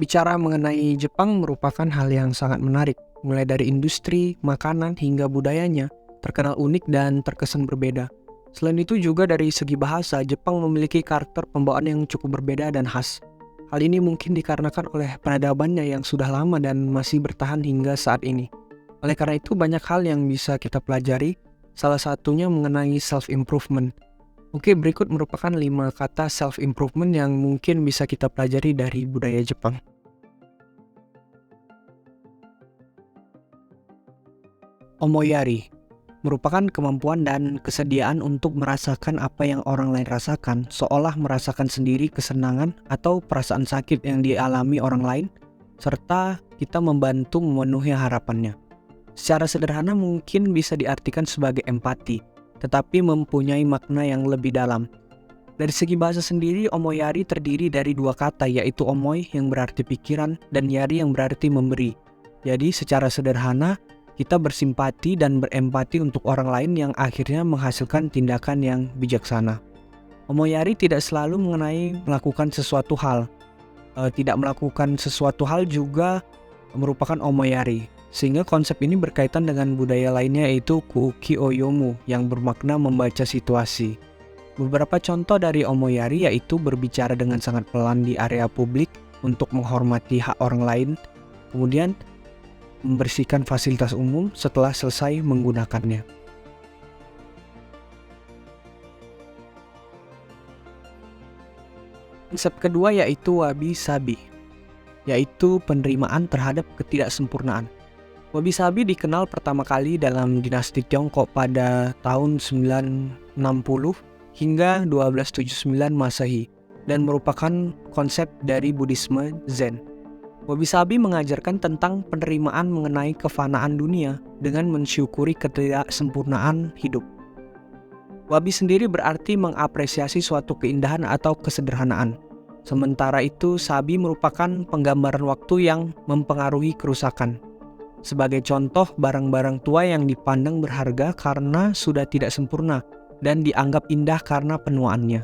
Bicara mengenai Jepang merupakan hal yang sangat menarik, mulai dari industri, makanan, hingga budayanya, terkenal unik dan terkesan berbeda. Selain itu juga dari segi bahasa, Jepang memiliki karakter pembawaan yang cukup berbeda dan khas. Hal ini mungkin dikarenakan oleh peradabannya yang sudah lama dan masih bertahan hingga saat ini. Oleh karena itu banyak hal yang bisa kita pelajari, salah satunya mengenai self-improvement. Oke, berikut merupakan 5 kata self-improvement yang mungkin bisa kita pelajari dari budaya Jepang. Omoyari merupakan kemampuan dan kesediaan untuk merasakan apa yang orang lain rasakan, seolah merasakan sendiri kesenangan atau perasaan sakit yang dialami orang lain, serta kita membantu memenuhi harapannya. Secara sederhana mungkin bisa diartikan sebagai empati, tetapi mempunyai makna yang lebih dalam. Dari segi bahasa sendiri, omoyari terdiri dari 2 kata, yaitu omoi yang berarti pikiran dan yari yang berarti memberi. Jadi secara sederhana, kita bersimpati dan berempati untuk orang lain yang akhirnya menghasilkan tindakan yang bijaksana. Omoyari tidak selalu mengenai melakukan sesuatu hal. Tidak melakukan sesuatu hal juga merupakan omoyari. Sehingga konsep ini berkaitan dengan budaya lainnya, yaitu kuuki oyomu yang bermakna membaca situasi. Beberapa contoh dari omoyari yaitu berbicara dengan sangat pelan di area publik untuk menghormati hak orang lain, kemudian membersihkan fasilitas umum setelah selesai menggunakannya. Konsep kedua yaitu wabi-sabi, yaitu penerimaan terhadap ketidaksempurnaan. Wabi-sabi dikenal pertama kali dalam dinasti Tiongkok pada tahun 960 hingga 1279 Masehi dan merupakan konsep dari Buddhisme Zen. Wabi-sabi mengajarkan tentang penerimaan mengenai kefanaan dunia dengan mensyukuri ketidaksempurnaan hidup. Wabi sendiri berarti mengapresiasi suatu keindahan atau kesederhanaan. Sementara itu, sabi merupakan penggambaran waktu yang mempengaruhi kerusakan. Sebagai contoh, barang-barang tua yang dipandang berharga karena sudah tidak sempurna dan dianggap indah karena penuaannya.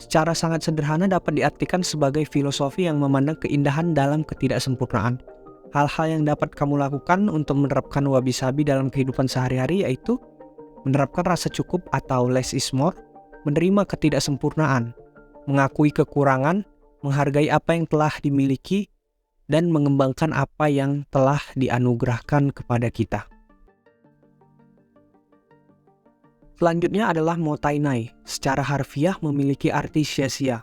Secara sangat sederhana dapat diartikan sebagai filosofi yang memandang keindahan dalam ketidaksempurnaan. Hal-hal yang dapat kamu lakukan untuk menerapkan wabi-sabi dalam kehidupan sehari-hari yaitu menerapkan rasa cukup atau less is more, menerima ketidaksempurnaan, mengakui kekurangan, menghargai apa yang telah dimiliki, dan mengembangkan apa yang telah dianugerahkan kepada kita. Selanjutnya adalah motainai, secara harfiah memiliki arti sia-sia.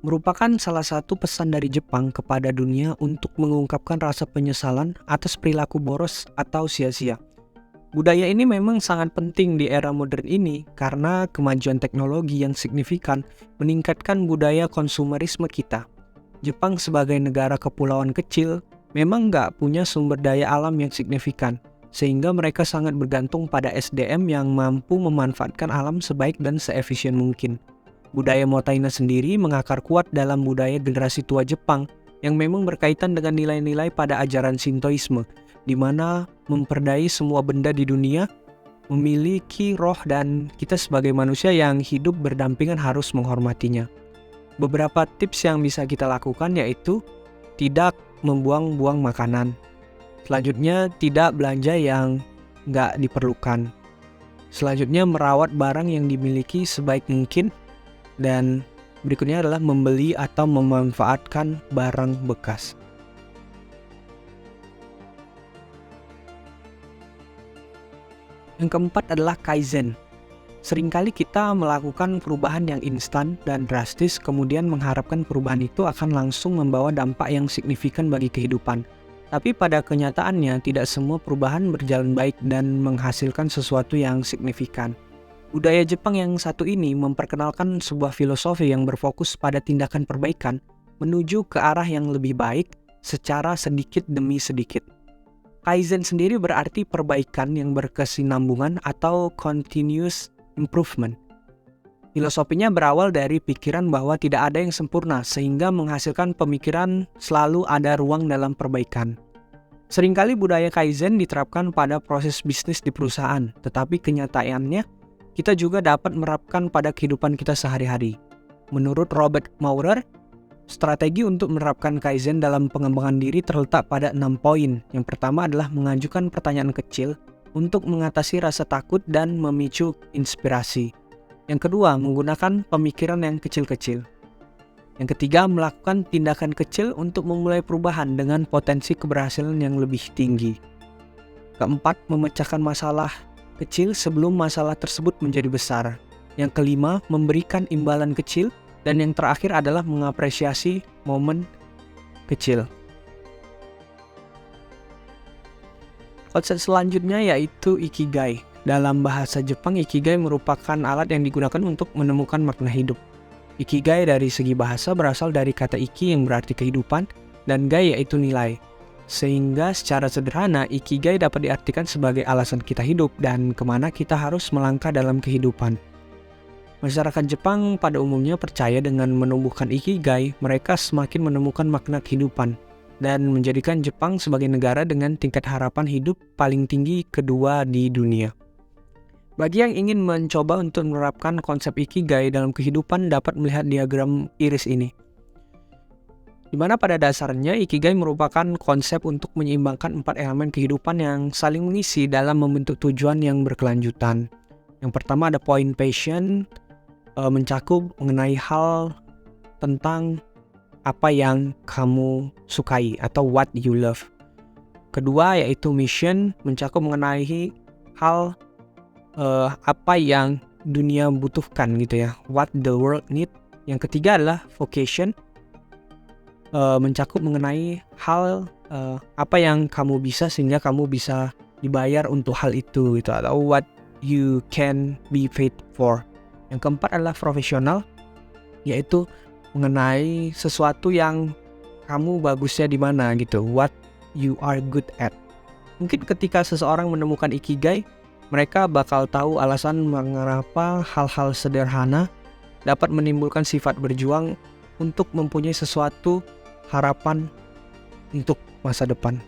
Merupakan salah satu pesan dari Jepang kepada dunia untuk mengungkapkan rasa penyesalan atas perilaku boros atau sia-sia. Budaya ini memang sangat penting di era modern ini karena kemajuan teknologi yang signifikan meningkatkan budaya konsumerisme kita. Jepang sebagai negara kepulauan kecil memang nggak punya sumber daya alam yang signifikan, sehingga mereka sangat bergantung pada SDM yang mampu memanfaatkan alam sebaik dan seefisien mungkin. Budaya motaina sendiri mengakar kuat dalam budaya generasi tua Jepang yang memang berkaitan dengan nilai-nilai pada ajaran Shintoisme, di mana memperdayai semua benda di dunia memiliki roh dan kita sebagai manusia yang hidup berdampingan harus menghormatinya. Beberapa tips yang bisa kita lakukan yaitu tidak membuang-buang makanan. Selanjutnya, tidak belanja yang nggak diperlukan. Selanjutnya, merawat barang yang dimiliki sebaik mungkin. Dan berikutnya adalah membeli atau memanfaatkan barang bekas. Yang keempat adalah kaizen. Seringkali kita melakukan perubahan yang instan dan drastis, kemudian mengharapkan perubahan itu akan langsung membawa dampak yang signifikan bagi kehidupan. Tapi pada kenyataannya tidak semua perubahan berjalan baik dan menghasilkan sesuatu yang signifikan. Budaya Jepang yang satu ini memperkenalkan sebuah filosofi yang berfokus pada tindakan perbaikan menuju ke arah yang lebih baik secara sedikit demi sedikit. Kaizen sendiri berarti perbaikan yang berkesinambungan atau continuous improvement. Filosofinya berawal dari pikiran bahwa tidak ada yang sempurna sehingga menghasilkan pemikiran selalu ada ruang dalam perbaikan. Seringkali budaya Kaizen diterapkan pada proses bisnis di perusahaan, tetapi kenyataannya kita juga dapat menerapkan pada kehidupan kita sehari-hari. Menurut Robert Maurer, Strategi untuk menerapkan Kaizen dalam pengembangan diri terletak pada 6 poin. Yang pertama adalah mengajukan pertanyaan kecil untuk mengatasi rasa takut dan memicu inspirasi. Yang kedua, menggunakan pemikiran yang kecil-kecil. Yang ketiga, melakukan tindakan kecil untuk memulai perubahan dengan potensi keberhasilan yang lebih tinggi. Keempat, memecahkan masalah kecil sebelum masalah tersebut menjadi besar. Yang kelima, memberikan imbalan kecil. Dan yang terakhir adalah mengapresiasi momen kecil. Konsep selanjutnya yaitu Ikigai. Dalam bahasa Jepang, Ikigai merupakan alat yang digunakan untuk menemukan makna hidup. Ikigai dari segi bahasa berasal dari kata iki yang berarti kehidupan, dan gai yaitu nilai. Sehingga secara sederhana, Ikigai dapat diartikan sebagai alasan kita hidup dan kemana kita harus melangkah dalam kehidupan. Masyarakat Jepang pada umumnya percaya dengan menumbuhkan Ikigai, mereka semakin menemukan makna kehidupan dan menjadikan Jepang sebagai negara dengan tingkat harapan hidup paling tinggi kedua di dunia. Bagi yang ingin mencoba untuk menerapkan konsep Ikigai dalam kehidupan dapat melihat diagram iris ini. Di mana pada dasarnya Ikigai merupakan konsep untuk menyeimbangkan 4 elemen kehidupan yang saling mengisi dalam membentuk tujuan yang berkelanjutan. Yang pertama ada poin passion, mencakup mengenai hal tentang apa yang kamu sukai atau what you love. Kedua yaitu mission, mencakup mengenai hal apa yang dunia butuhkan gitu ya, what the world need. Yang ketiga adalah vocation, mencakup mengenai hal apa yang kamu bisa sehingga kamu bisa dibayar untuk hal itu gitu, atau what you can be paid for. Yang keempat adalah profesional, yaitu mengenai sesuatu yang kamu bagusnya di mana gitu, what you are good at. Mungkin ketika seseorang menemukan Ikigai, mereka bakal tahu alasan mengapa hal-hal sederhana dapat menimbulkan sifat berjuang untuk mempunyai sesuatu harapan untuk masa depan.